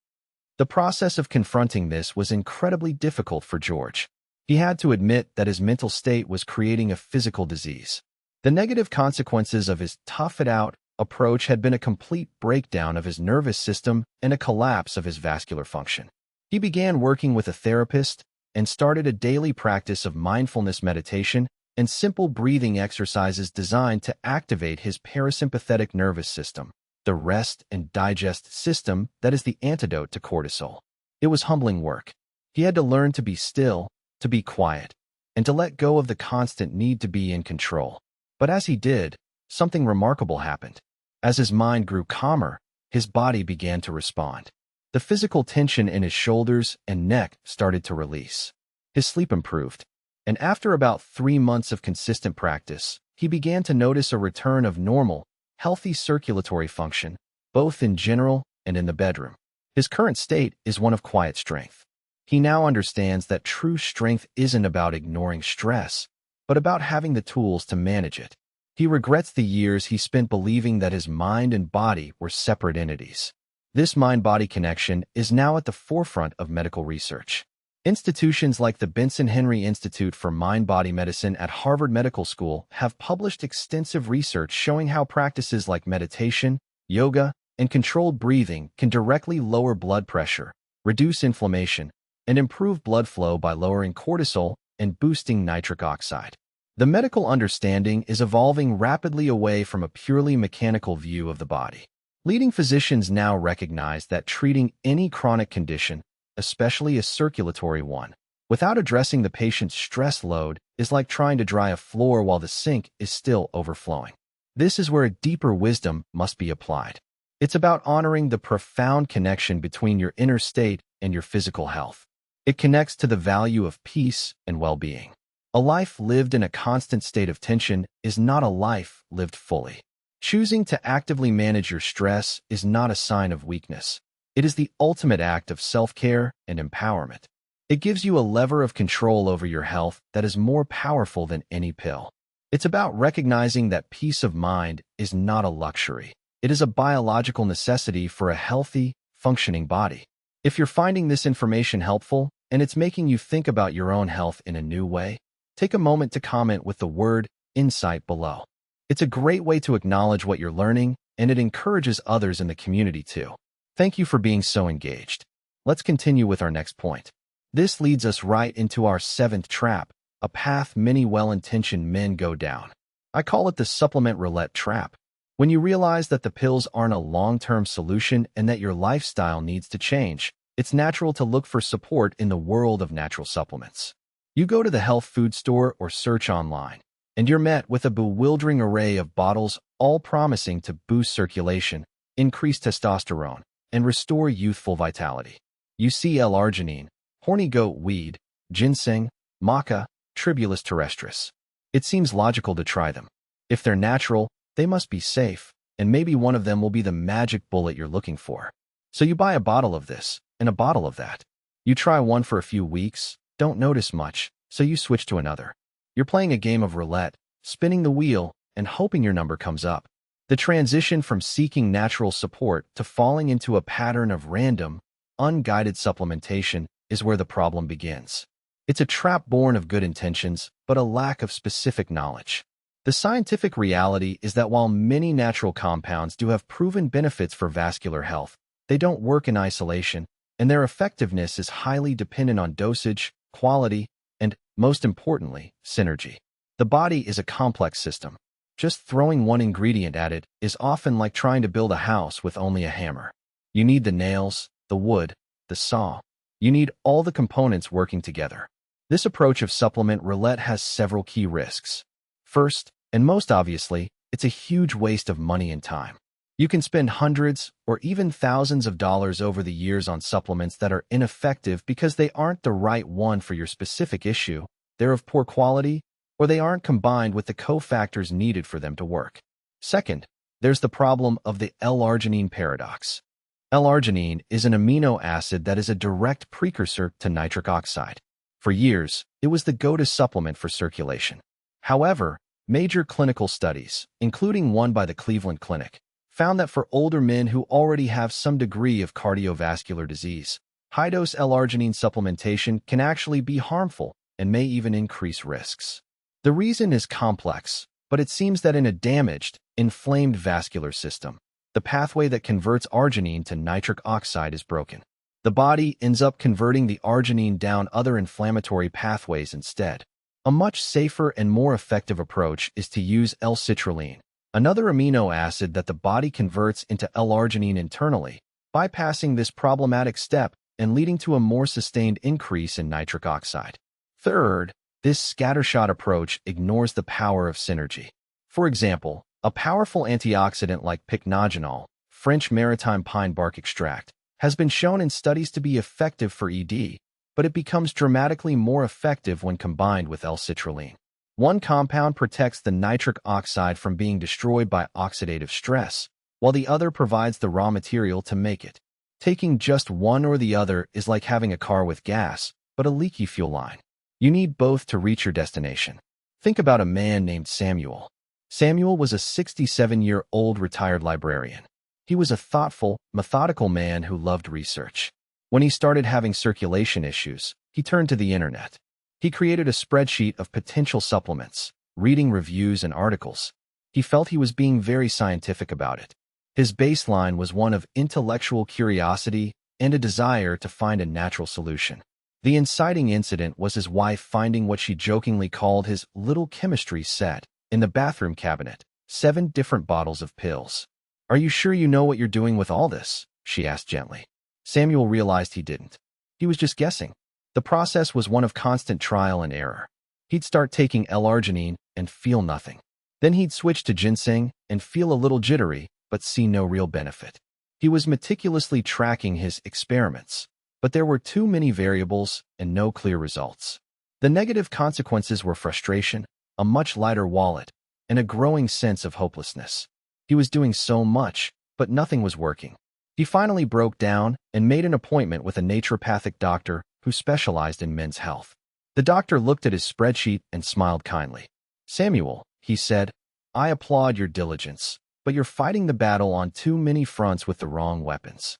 The process of confronting this was incredibly difficult for George. He had to admit that his mental state was creating a physical disease. The negative consequences of his tough-it-out approach had been a complete breakdown of his nervous system and a collapse of his vascular function. He began working with a therapist and started a daily practice of mindfulness meditation and simple breathing exercises designed to activate his parasympathetic nervous system, the rest and digest system that is the antidote to cortisol. It was humbling work. He had to learn to be still, to be quiet, and to let go of the constant need to be in control. But as he did, something remarkable happened. As his mind grew calmer, his body began to respond. The physical tension in his shoulders and neck started to release. His sleep improved, and after about 3 months of consistent practice, he began to notice a return of normal, healthy circulatory function, both in general and in the bedroom. His current state is one of quiet strength. He now understands that true strength isn't about ignoring stress, but about having the tools to manage it. He regrets the years he spent believing that his mind and body were separate entities. This mind-body connection is now at the forefront of medical research. Institutions like the Benson Henry Institute for Mind-Body Medicine at Harvard Medical School have published extensive research showing how practices like meditation, yoga, and controlled breathing can directly lower blood pressure, reduce inflammation, and improve blood flow by lowering cortisol and boosting nitric oxide. The medical understanding is evolving rapidly away from a purely mechanical view of the body. Leading physicians now recognize that treating any chronic condition, especially a circulatory one, without addressing the patient's stress load is like trying to dry a floor while the sink is still overflowing. This is where a deeper wisdom must be applied. It's about honoring the profound connection between your inner state and your physical health. It connects to the value of peace and well-being. A life lived in a constant state of tension is not a life lived fully. Choosing to actively manage your stress is not a sign of weakness. It is the ultimate act of self-care and empowerment. It gives you a lever of control over your health that is more powerful than any pill. It's about recognizing that peace of mind is not a luxury. It is a biological necessity for a healthy, functioning body. If you're finding this information helpful and it's making you think about your own health in a new way, take a moment to comment with the word insight below. It's a great way to acknowledge what you're learning, and it encourages others in the community too. Thank you for being so engaged. Let's continue with our next point. This leads us right into our seventh trap, a path many well-intentioned men go down. I call it the supplement roulette trap. When you realize that the pills aren't a long-term solution and that your lifestyle needs to change, it's natural to look for support in the world of natural supplements. You go to the health food store or search online, and you're met with a bewildering array of bottles, all promising to boost circulation, increase testosterone, and restore youthful vitality. You see L-Arginine, horny goat weed, ginseng, maca, tribulus terrestris. It seems logical to try them. If they're natural, they must be safe, and maybe one of them will be the magic bullet you're looking for. So you buy a bottle of this and a bottle of that. You try one for a few weeks, don't notice much, so you switch to another. You're playing a game of roulette, spinning the wheel, and hoping your number comes up. The transition from seeking natural support to falling into a pattern of random, unguided supplementation is where the problem begins. It's a trap born of good intentions, but a lack of specific knowledge. The scientific reality is that while many natural compounds do have proven benefits for vascular health, they don't work in isolation, and their effectiveness is highly dependent on dosage, quality, and, most importantly, synergy. The body is a complex system. Just throwing one ingredient at it is often like trying to build a house with only a hammer. You need the nails, the wood, the saw. You need all the components working together. This approach of supplement roulette has several key risks. First, and most obviously, it's a huge waste of money and time. You can spend hundreds or even thousands of dollars over the years on supplements that are ineffective because they aren't the right one for your specific issue, they're of poor quality, or they aren't combined with the cofactors needed for them to work. Second, there's the problem of the L-Arginine paradox. L-Arginine is an amino acid that is a direct precursor to nitric oxide. For years, it was the go-to supplement for circulation. However, major clinical studies, including one by the Cleveland Clinic, found that for older men who already have some degree of cardiovascular disease, high-dose L-Arginine supplementation can actually be harmful and may even increase risks. The reason is complex, but it seems that in a damaged, inflamed vascular system, the pathway that converts arginine to nitric oxide is broken. The body ends up converting the arginine down other inflammatory pathways instead. A much safer and more effective approach is to use L-Citrulline, another amino acid that the body converts into L-Arginine internally, bypassing this problematic step and leading to a more sustained increase in nitric oxide. Third, this scattershot approach ignores the power of synergy. For example, a powerful antioxidant like pycnogenol, French maritime pine bark extract, has been shown in studies to be effective for ED, but it becomes dramatically more effective when combined with L-Citrulline. One compound protects the nitric oxide from being destroyed by oxidative stress, while the other provides the raw material to make it. Taking just one or the other is like having a car with gas, but a leaky fuel line. You need both to reach your destination. Think about a man named Samuel. Samuel was a 67-year-old retired librarian. He was a thoughtful, methodical man who loved research. When he started having circulation issues, he turned to the internet. He created a spreadsheet of potential supplements, reading reviews and articles. He felt he was being very scientific about it. His baseline was one of intellectual curiosity and a desire to find a natural solution. The inciting incident was his wife finding what she jokingly called his little chemistry set in the bathroom cabinet, 7 different bottles of pills. "Are you sure you know what you're doing with all this?" she asked gently. Samuel realized he didn't. He was just guessing. The process was one of constant trial and error. He'd start taking L-Arginine and feel nothing. Then he'd switch to ginseng and feel a little jittery, but see no real benefit. He was meticulously tracking his experiments, but there were too many variables and no clear results. The negative consequences were frustration, a much lighter wallet, and a growing sense of hopelessness. He was doing so much, but nothing was working. He finally broke down and made an appointment with a naturopathic doctor who specialized in men's health. The doctor looked at his spreadsheet and smiled kindly. "Samuel," he said, "I applaud your diligence, but you're fighting the battle on too many fronts with the wrong weapons.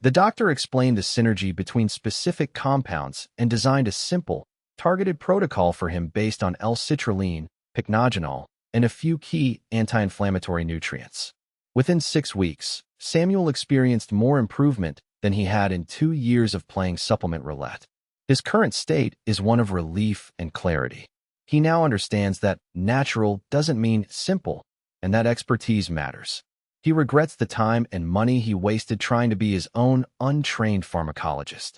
The doctor explained the synergy between specific compounds and designed a simple, targeted protocol for him based on L-Citrulline, pycnogenol, and a few key anti-inflammatory nutrients. Within 6 weeks, Samuel experienced more improvement than he had in 2 years of playing supplement roulette. His current state is one of relief and clarity. He now understands that natural doesn't mean simple, and that expertise matters. He regrets the time and money he wasted trying to be his own untrained pharmacologist.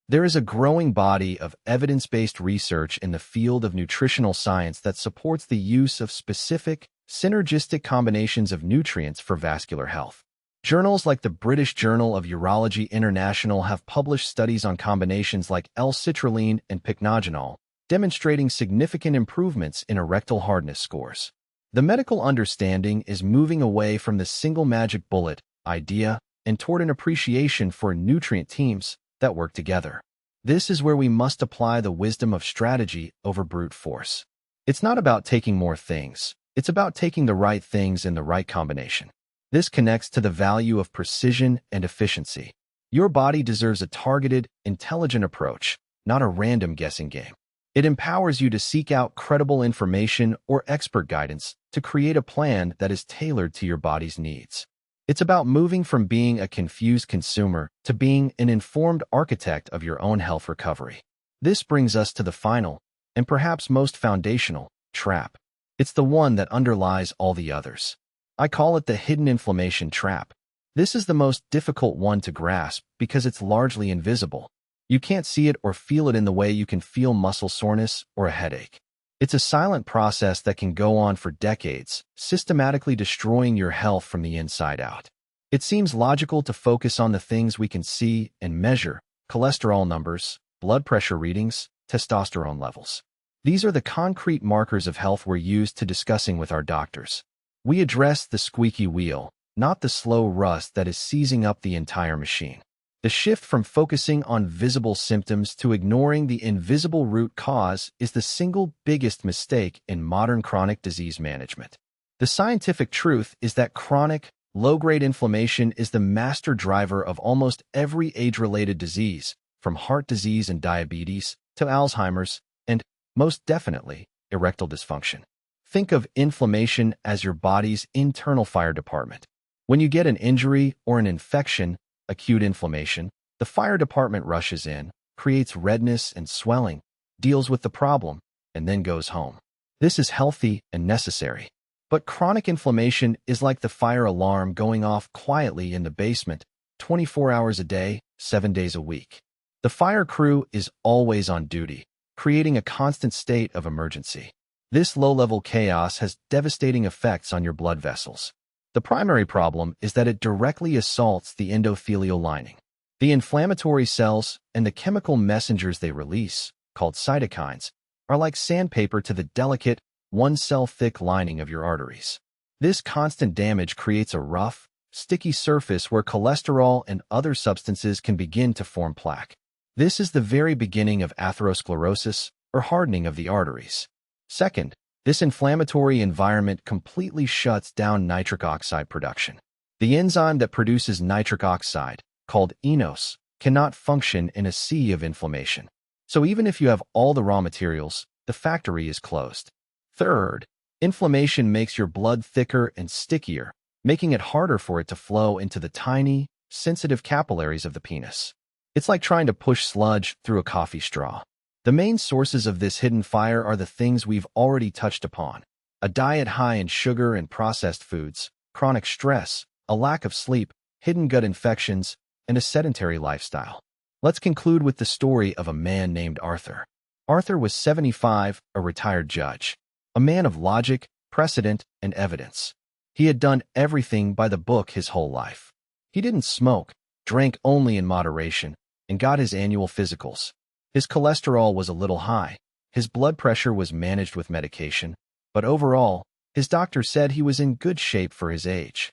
There is a growing body of evidence-based research in the field of nutritional science that supports the use of specific, synergistic combinations of nutrients for vascular health. Journals like the British Journal of Urology International have published studies on combinations like L-Citrulline and pycnogenol, demonstrating significant improvements in erectile hardness scores. The medical understanding is moving away from the single magic bullet idea and toward an appreciation for nutrient teams that work together. This is where we must apply the wisdom of strategy over brute force. It's not about taking more things. It's about taking the right things in the right combination. This connects to the value of precision and efficiency. Your body deserves a targeted, intelligent approach, not a random guessing game. It empowers you to seek out credible information or expert guidance to create a plan that is tailored to your body's needs. It's about moving from being a confused consumer to being an informed architect of your own health recovery. This brings us to the final, and perhaps most foundational, trap. It's the one that underlies all the others. I call it the hidden inflammation trap. This is the most difficult one to grasp because it's largely invisible. You can't see it or feel it in the way you can feel muscle soreness or a headache. It's a silent process that can go on for decades, systematically destroying your health from the inside out. It seems logical to focus on the things we can see and measure: cholesterol numbers, blood pressure readings, testosterone levels. These are the concrete markers of health we're used to discussing with our doctors. We address the squeaky wheel, not the slow rust that is seizing up the entire machine. The shift from focusing on visible symptoms to ignoring the invisible root cause is the single biggest mistake in modern chronic disease management. The scientific truth is that chronic, low-grade inflammation is the master driver of almost every age-related disease, from heart disease and diabetes to Alzheimer's and, most definitely, erectile dysfunction. Think of inflammation as your body's internal fire department. When you get an injury or an infection, acute inflammation, the fire department rushes in, creates redness and swelling, deals with the problem, and then goes home. This is healthy and necessary. But chronic inflammation is like the fire alarm going off quietly in the basement, 24 hours a day, 7 days a week. The fire crew is always on duty, creating a constant state of emergency. This low-level chaos has devastating effects on your blood vessels. The primary problem is that it directly assaults the endothelial lining. The inflammatory cells and the chemical messengers they release, called cytokines, are like sandpaper to the delicate, one-cell-thick lining of your arteries. This constant damage creates a rough, sticky surface where cholesterol and other substances can begin to form plaque. This is the very beginning of atherosclerosis, or hardening of the arteries. Second, this inflammatory environment completely shuts down nitric oxide production. The enzyme that produces nitric oxide, called enos, cannot function in a sea of inflammation. So even if you have all the raw materials, the factory is closed. Third, inflammation makes your blood thicker and stickier, making it harder for it to flow into the tiny, sensitive capillaries of the penis. It's like trying to push sludge through a coffee straw. The main sources of this hidden fire are the things we've already touched upon: a diet high in sugar and processed foods, chronic stress, a lack of sleep, hidden gut infections, and a sedentary lifestyle. Let's conclude with the story of a man named Arthur. Arthur was 75, a retired judge, a man of logic, precedent, and evidence. He had done everything by the book his whole life. He didn't smoke, drank only in moderation, and got his annual physicals. His cholesterol was a little high, his blood pressure was managed with medication, but overall, his doctor said he was in good shape for his age.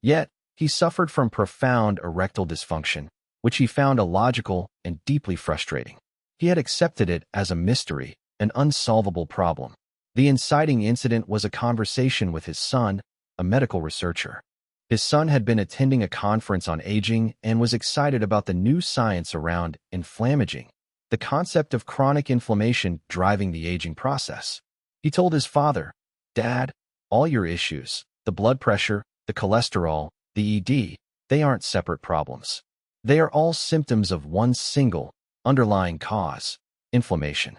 Yet, he suffered from profound erectile dysfunction, which he found illogical and deeply frustrating. He had accepted it as a mystery, an unsolvable problem. The inciting incident was a conversation with his son, a medical researcher. His son had been attending a conference on aging and was excited about the new science around inflammaging, the concept of chronic inflammation driving the aging process. He told his father, "Dad, all your issues, the blood pressure, the cholesterol, the ED, they aren't separate problems. They are all symptoms of one single, underlying cause, inflammation."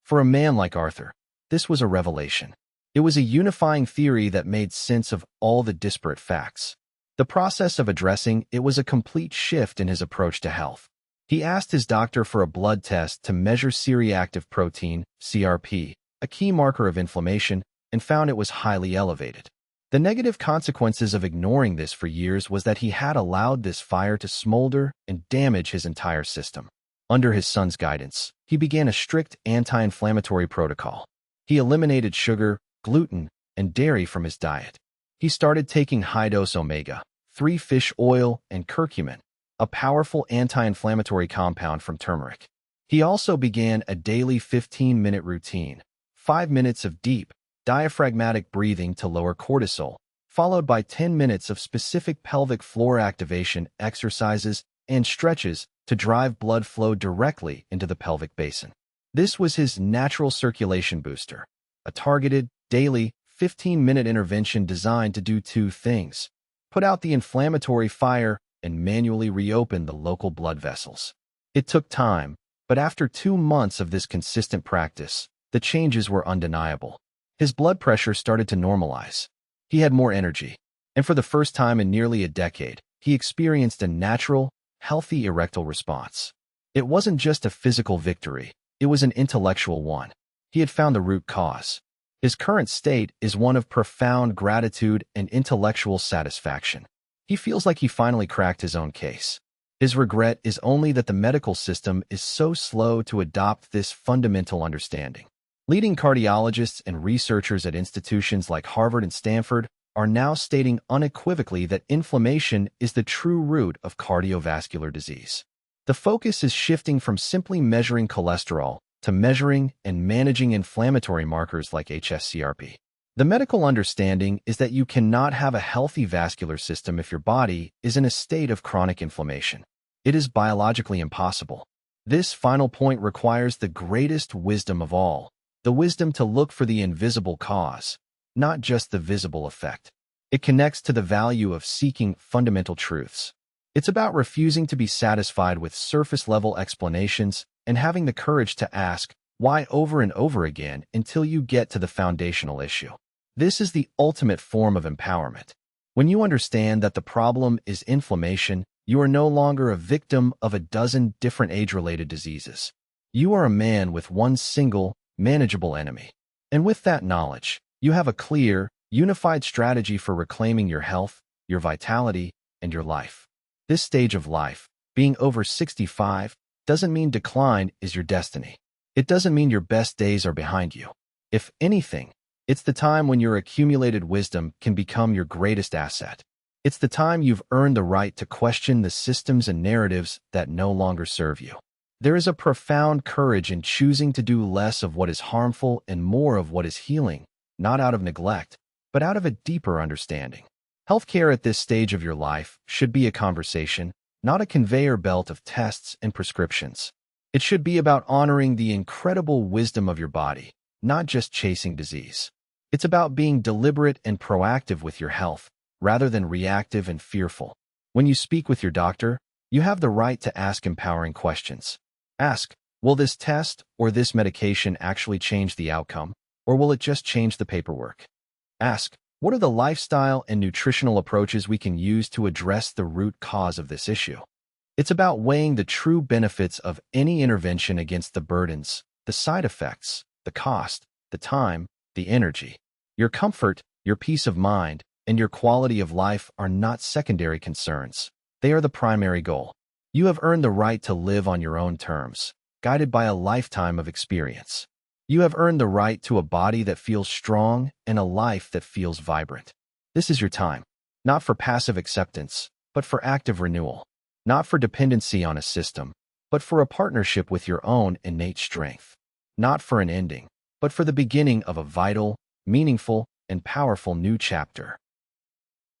For a man like Arthur, this was a revelation. It was a unifying theory that made sense of all the disparate facts. The process of addressing it was a complete shift in his approach to health. He asked his doctor for a blood test to measure C-reactive protein, CRP, a key marker of inflammation, and found it was highly elevated. The negative consequences of ignoring this for years was that he had allowed this fire to smolder and damage his entire system. Under his son's guidance, he began a strict anti-inflammatory protocol. He eliminated sugar, gluten, and dairy from his diet. He started taking high-dose omega-3 fish oil and curcumin, a powerful anti-inflammatory compound from turmeric. He also began a daily 15-minute routine, 5 minutes of deep, diaphragmatic breathing to lower cortisol, followed by 10 minutes of specific pelvic floor activation exercises and stretches to drive blood flow directly into the pelvic basin. This was his natural circulation booster, a targeted, daily, 15-minute intervention designed to do two things: put out the inflammatory fire and manually reopen the local blood vessels. It took time, but after 2 months of this consistent practice, the changes were undeniable. His blood pressure started to normalize. He had more energy, and for the first time in nearly a decade, he experienced a natural, healthy erectile response. It wasn't just a physical victory, it was an intellectual one. He had found the root cause. His current state is one of profound gratitude and intellectual satisfaction. He feels like he finally cracked his own case. His regret is only that the medical system is so slow to adopt this fundamental understanding. Leading cardiologists and researchers at institutions like Harvard and Stanford are now stating unequivocally that inflammation is the true root of cardiovascular disease. The focus is shifting from simply measuring cholesterol to measuring and managing inflammatory markers like hsCRP. The medical understanding is that you cannot have a healthy vascular system if your body is in a state of chronic inflammation. It is biologically impossible. This final point requires the greatest wisdom of all, the wisdom to look for the invisible cause, not just the visible effect. It connects to the value of seeking fundamental truths. It's about refusing to be satisfied with surface-level explanations and having the courage to ask why over and over again until you get to the foundational issue. This is the ultimate form of empowerment. When you understand that the problem is inflammation, you are no longer a victim of a dozen different age-related diseases. You are a man with one single, manageable enemy. And with that knowledge, you have a clear, unified strategy for reclaiming your health, your vitality, and your life. This stage of life, being over 65, doesn't mean decline is your destiny. It doesn't mean your best days are behind you. If anything, it's the time when your accumulated wisdom can become your greatest asset. It's the time you've earned the right to question the systems and narratives that no longer serve you. There is a profound courage in choosing to do less of what is harmful and more of what is healing, not out of neglect, but out of a deeper understanding. Healthcare at this stage of your life should be a conversation, not a conveyor belt of tests and prescriptions. It should be about honoring the incredible wisdom of your body, not just chasing disease. It's about being deliberate and proactive with your health, rather than reactive and fearful. When you speak with your doctor, you have the right to ask empowering questions. Ask, will this test or this medication actually change the outcome, or will it just change the paperwork? Ask, what are the lifestyle and nutritional approaches we can use to address the root cause of this issue? It's about weighing the true benefits of any intervention against the burdens, the side effects, the cost, the time, the energy. Your comfort, your peace of mind, and your quality of life are not secondary concerns. They are the primary goal. You have earned the right to live on your own terms, guided by a lifetime of experience. You have earned the right to a body that feels strong and a life that feels vibrant. This is your time, not for passive acceptance, but for active renewal. Not for dependency on a system, but for a partnership with your own innate strength. Not for an ending, but for the beginning of a vital, meaningful, and powerful new chapter.